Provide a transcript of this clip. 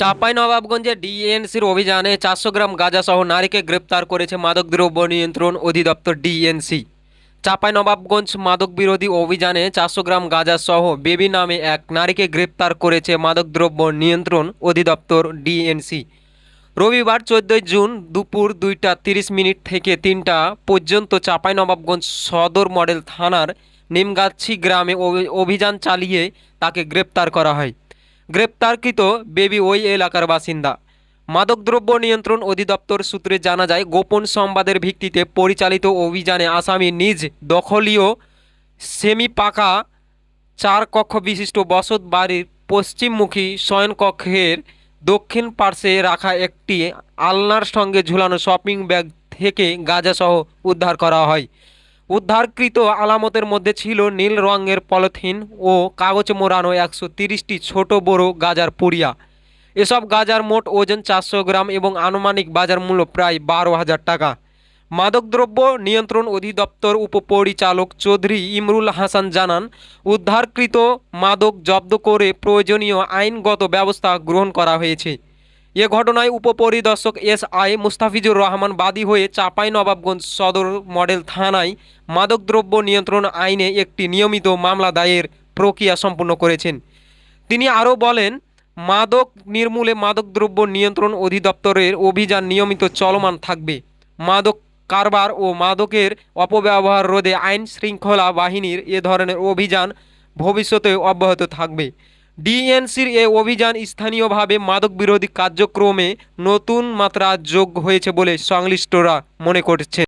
চাঁপাইনবাবগঞ্জে ডিএনসির অভিযানে 400 গ্রাম গাঁজাসহ নারীকে গ্রেপ্তার করেছে মাদকদ্রব্য নিয়ন্ত্রণ অধিদপ্তর ডিএনসি। চাঁপাইনবাবগঞ্জ মাদক বিরোধী অভিযানে 400 গ্রাম গাঁজাসহ বেবি নামে এক নারীকে গ্রেপ্তার করেছে মাদকদ্রব্য নিয়ন্ত্রণ অধিদপ্তর ডিএনসি। রবিবার 14 জুন দুপুর 2টা 30 মিনিট থেকে 3টা পর্যন্ত চাঁপাইনবাবগঞ্জ সদর মডেল থানার নিমগাছি গ্রামে অভিযান চালিয়ে তাকে গ্রেপ্তার করা হয়। গ্রেপ্তারকৃত বেবি ওই এলাকার বাসিন্দা। মাদকদ্রব্য নিয়ন্ত্রণ অধিদপ্তর সূত্রে জানা যায়, গোপন সংবাদের ভিত্তিতে পরিচালিত অভিযানে আসামি নিজ দখলীয় সেমি পাকা 4 কক্ষ বিশিষ্ট বসত বাড়ির পশ্চিমমুখী শয়নকক্ষের দক্ষিণ পার্শ্বে রাখা একটি আলনার সঙ্গে ঝুলানো শপিং ব্যাগ থেকে গাঁজাসহ উদ্ধার করা হয়। উদ্ধারকৃত আলামতের মধ্যে ছিল নীল রঙের পলিথিন ও কাগজে মোড়ানো 130টি ছোট বড় গাঁজার পুড়িয়া। এসব গাঁজার মোট ওজন 400 গ্রাম এবং আনুমানিক বাজার মূল্য প্রায় 12,000 টাকা। মাদকদ্রব্য নিয়ন্ত্রণ অধিদপ্তর উপপরিচালক চৌধুরী ইমরুল হাসান জানান, উদ্ধারকৃত মাদক জব্দ করে প্রয়োজনীয় আইনগত ব্যবস্থা গ্রহণ করা হয়েছে। এ ঘটনায় উপপরিদর্শক SI মুস্তাফিজুর রহমান বাদী হয়ে চাঁপাইনবাবগঞ্জ সদর মডেল থানায় মাদকদ্রব্য নিয়ন্ত্রণ আইনে একটি নিয়মিত মামলা দায়ের প্রক্রিয়া সম্পন্ন করেছেন। তিনি আরও বলেন, মাদক নির্মূলে মাদকদ্রব্য নিয়ন্ত্রণ অধিদপ্তরের অভিযান নিয়মিত চলমান থাকবে। মাদক কারবার ও মাদকের অপব্যবহার রোধে আইন শৃঙ্খলা বাহিনীর এ ধরনের অভিযান ভবিষ্যতে অব্যাহত থাকবে। ডিএনসির এ অভিযান স্থানীয়ভাবে মাদক বিরোধী কার্যক্রমে নতুন মাত্রা যোগ হয়েছে বলে সংশ্লিষ্টরা মনে করছে।